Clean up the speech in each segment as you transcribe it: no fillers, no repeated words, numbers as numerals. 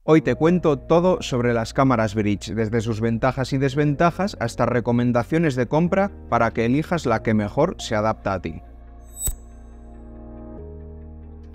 Hoy te cuento todo sobre las cámaras bridge, desde sus ventajas y desventajas hasta recomendaciones de compra para que elijas la que mejor se adapta a ti.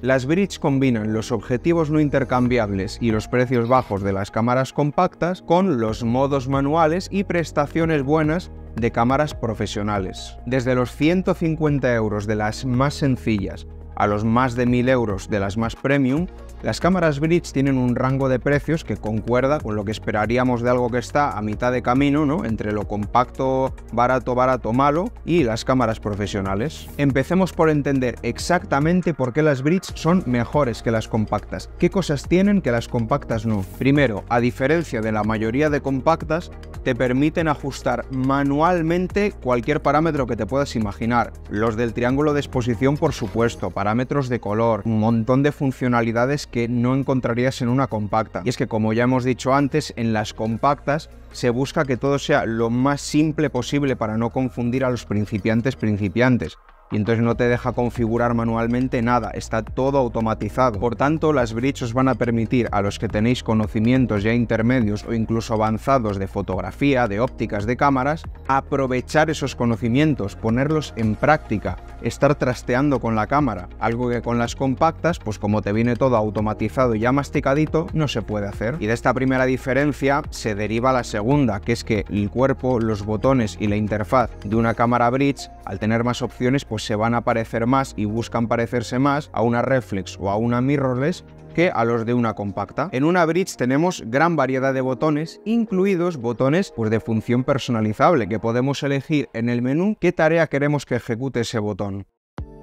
Las bridge combinan los objetivos no intercambiables y los precios bajos de las cámaras compactas con los modos manuales y prestaciones buenas de cámaras profesionales. Desde los 150 € de las más sencillas a los más de 1000 € de las más premium, las cámaras bridge tienen un rango de precios que concuerda con lo que esperaríamos de algo que está a mitad de camino, ¿no?, entre lo compacto, barato, malo y las cámaras profesionales. Empecemos por entender exactamente por qué las bridge son mejores que las compactas. ¿Qué cosas tienen que las compactas no? Primero, a diferencia de la mayoría de compactas, te permiten ajustar manualmente cualquier parámetro que te puedas imaginar. Los del triángulo de exposición, por supuesto, parámetros de color, un montón de funcionalidades que no encontrarías en una compacta. Y es que, como ya hemos dicho antes, en las compactas se busca que todo sea lo más simple posible para no confundir a los principiantes. Y entonces no te deja configurar manualmente nada, está todo automatizado. Por tanto, las bridge os van a permitir a los que tenéis conocimientos ya intermedios o incluso avanzados de fotografía, de ópticas, de cámaras, aprovechar esos conocimientos, ponerlos en práctica, estar trasteando con la cámara, algo que con las compactas, pues como te viene todo automatizado y ya masticadito, no se puede hacer. Y de esta primera diferencia se deriva la segunda, que es que el cuerpo, los botones y la interfaz de una cámara bridge, al tener más opciones, pues se van a parecer más y buscan parecerse más a una reflex o a una mirrorless que a los de una compacta. En una bridge tenemos gran variedad de botones, incluidos botones de función personalizable, que podemos elegir en el menú qué tarea queremos que ejecute ese botón.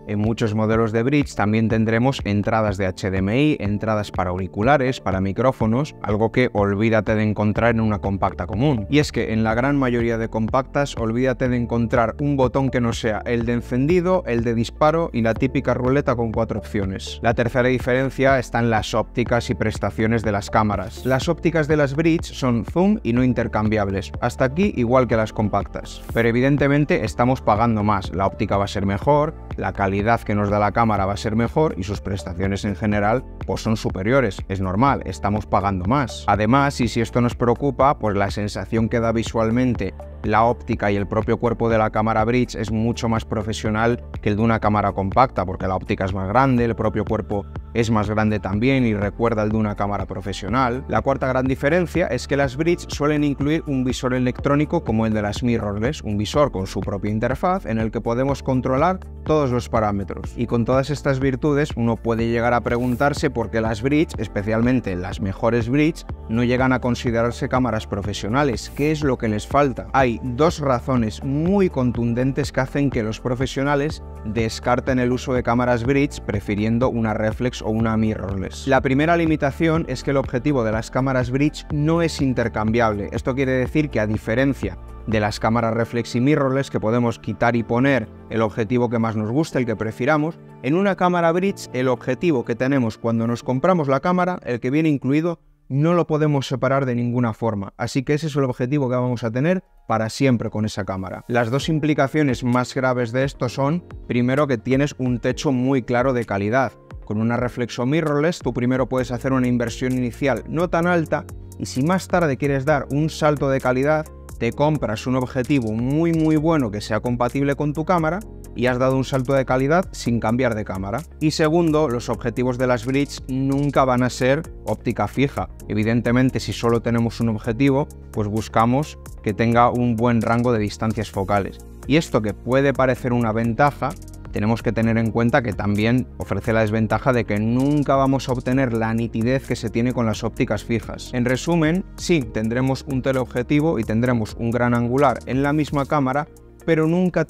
En muchos modelos de bridge también tendremos entradas de HDMI, entradas para auriculares, para micrófonos, algo que olvídate de encontrar en una compacta común. Y es que en la gran mayoría de compactas olvídate de encontrar un botón que no sea el de encendido, el de disparo y la típica ruleta con 4 opciones. La tercera diferencia está en las ópticas y prestaciones de las cámaras. Las ópticas de las bridge son zoom y no intercambiables, hasta aquí igual que las compactas. Pero evidentemente estamos pagando más, la óptica va a ser mejor, la calidad que nos da la cámara va a ser mejor y sus prestaciones en general pues son superiores. Es normal, estamos pagando más. Además, y si esto nos preocupa, pues la sensación que da visualmente la óptica y el propio cuerpo de la cámara bridge es mucho más profesional que el de una cámara compacta, porque la óptica es más grande, el propio cuerpo es más grande también y recuerda al de una cámara profesional. La cuarta gran diferencia es que las bridge suelen incluir un visor electrónico como el de las mirrorless, un visor con su propia interfaz en el que podemos controlar todos los parámetros. Y con todas estas virtudes uno puede llegar a preguntarse por qué las bridge, especialmente las mejores bridge, no llegan a considerarse cámaras profesionales. ¿Qué es lo que les falta? Hay dos razones muy contundentes que hacen que los profesionales descarten el uso de cámaras bridge prefiriendo una reflex o una mirrorless. La primera limitación es que el objetivo de las cámaras bridge no es intercambiable. Esto quiere decir que, a diferencia de las cámaras reflex y mirrorless, que podemos quitar y poner el objetivo que más nos guste, el que prefiramos, en una cámara bridge el objetivo que tenemos cuando nos compramos la cámara, el que viene incluido, no lo podemos separar de ninguna forma, así que ese es el objetivo que vamos a tener para siempre con esa cámara. Las dos implicaciones más graves de esto son, primero, que tienes un techo muy claro de calidad. Con una reflex o mirrorless tú primero puedes hacer una inversión inicial no tan alta y si más tarde quieres dar un salto de calidad, te compras un objetivo muy bueno que sea compatible con tu cámara y has dado un salto de calidad sin cambiar de cámara. Y segundo, los objetivos de las bridge nunca van a ser óptica fija. Evidentemente, si solo tenemos un objetivo, pues buscamos que tenga un buen rango de distancias focales. Y esto, que puede parecer una ventaja, tenemos que tener en cuenta que también ofrece la desventaja de que nunca vamos a obtener la nitidez que se tiene con las ópticas fijas. En resumen, sí, tendremos un teleobjetivo y tendremos un gran angular en la misma cámara, pero nunca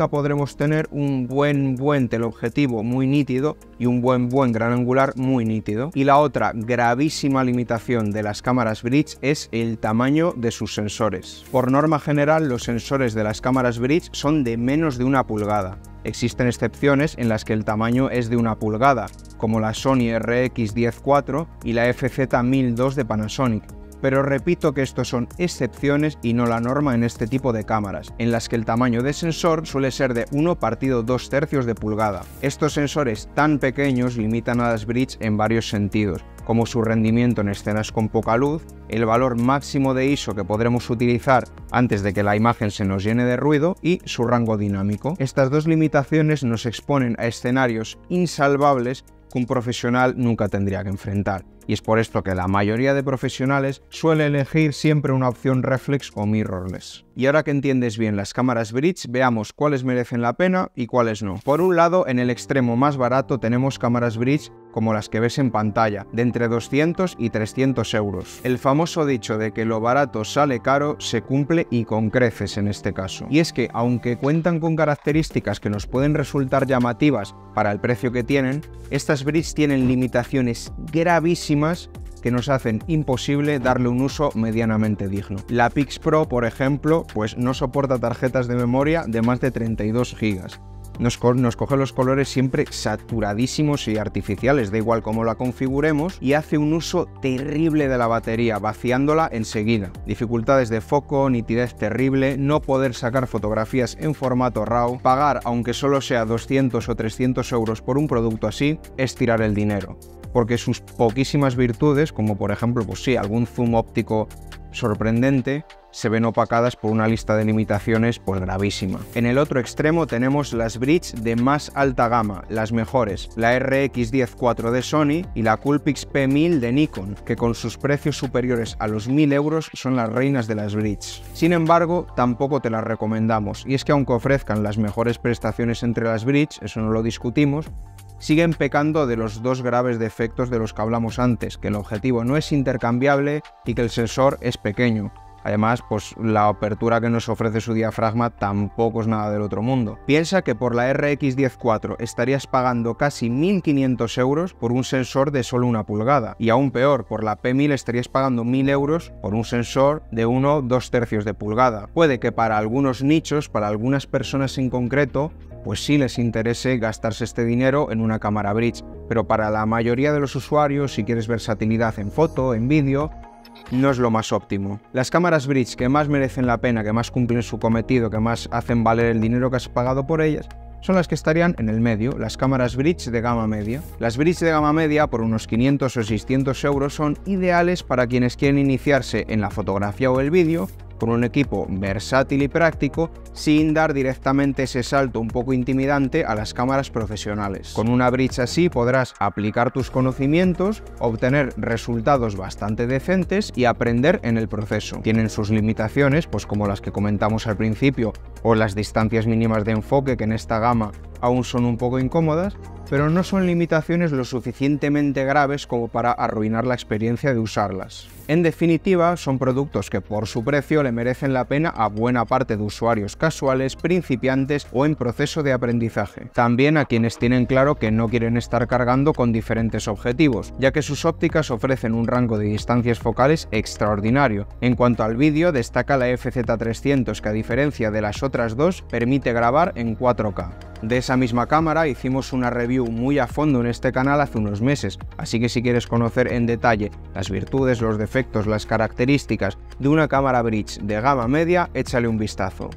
podremos tener un buen teleobjetivo muy nítido y un buen gran angular muy nítido. Y la otra gravísima limitación de las cámaras bridge es el tamaño de sus sensores. Por norma general, los sensores de las cámaras bridge son de menos de 1 pulgada. Existen excepciones en las que el tamaño es de 1 pulgada, como la Sony RX10-4 y la FZ1002 de Panasonic. Pero repito que estos son excepciones y no la norma en este tipo de cámaras, en las que el tamaño de sensor suele ser de 1/2 de pulgada. Estos sensores tan pequeños limitan a las bridge en varios sentidos. como su rendimiento en escenas con poca luz, el valor máximo de ISO que podremos utilizar antes de que la imagen se nos llene de ruido y su rango dinámico. Estas dos limitaciones nos exponen a escenarios insalvables que un profesional nunca tendría que enfrentar. Y es por esto que la mayoría de profesionales suele elegir siempre una opción reflex o mirrorless. Y ahora que entiendes bien las cámaras bridge, veamos cuáles merecen la pena y cuáles no. Por un lado, en el extremo más barato tenemos cámaras bridge como las que ves en pantalla, de entre 200 y 300 euros. El famoso dicho de que lo barato sale caro se cumple y con creces en este caso. Y es que, aunque cuentan con características que nos pueden resultar llamativas para el precio que tienen, estas bridge tienen limitaciones gravísimas que nos hacen imposible darle un uso medianamente digno. La Pix Pro, por ejemplo, pues no soporta tarjetas de memoria de más de 32 GB. Nos coge los colores siempre saturadísimos y artificiales, da igual cómo la configuremos, y hace un uso terrible de la batería, vaciándola enseguida. Dificultades de foco, nitidez terrible, no poder sacar fotografías en formato RAW, pagar aunque solo sea 200 o 300 euros por un producto así, es tirar el dinero. Porque sus poquísimas virtudes, como por ejemplo, pues sí, algún zoom óptico sorprendente, se ven opacadas por una lista de limitaciones pues gravísima. En el otro extremo tenemos las bridge de más alta gama, las mejores, la RX10 IV de Sony y la Coolpix P1000 de Nikon, que con sus precios superiores a los 1000 euros son las reinas de las bridge. Sin embargo, tampoco te las recomendamos, y es que aunque ofrezcan las mejores prestaciones entre las bridge, eso no lo discutimos, siguen pecando de los dos graves defectos de los que hablamos antes, que el objetivo no es intercambiable y que el sensor es pequeño. Además, pues la apertura que nos ofrece su diafragma tampoco es nada del otro mundo. Piensa que por la RX10 IV estarías pagando casi 1.500 euros por un sensor de solo 1 pulgada. Y aún peor, por la P1000 estarías pagando 1.000 euros por un sensor de 1,2 de pulgada. Puede que para algunos nichos, para algunas personas en concreto, pues sí les interese gastarse este dinero en una cámara bridge, pero para la mayoría de los usuarios, si quieres versatilidad en foto, en vídeo, no es lo más óptimo. Las cámaras bridge que más merecen la pena, que más cumplen su cometido, que más hacen valer el dinero que has pagado por ellas, son las que estarían en el medio, las cámaras bridge de gama media. Las bridge de gama media, por unos 500 o 600 euros, son ideales para quienes quieren iniciarse en la fotografía o el vídeo, con un equipo versátil y práctico, sin dar directamente ese salto un poco intimidante a las cámaras profesionales. Con una bridge así podrás aplicar tus conocimientos, obtener resultados bastante decentes y aprender en el proceso. Tienen sus limitaciones, pues como las que comentamos al principio, o las distancias mínimas de enfoque, que en esta gama aún son un poco incómodas, pero no son limitaciones lo suficientemente graves como para arruinar la experiencia de usarlas. En definitiva, son productos que por su precio le merecen la pena a buena parte de usuarios casuales, principiantes o en proceso de aprendizaje. También a quienes tienen claro que no quieren estar cargando con diferentes objetivos, ya que sus ópticas ofrecen un rango de distancias focales extraordinario. En cuanto al vídeo, destaca la FZ300, que a diferencia de las otras dos, permite grabar en 4K. De esa misma cámara hicimos una review muy a fondo en este canal hace unos meses, así que si quieres conocer en detalle las virtudes, los defectos, las características de una cámara bridge de gama media, échale un vistazo.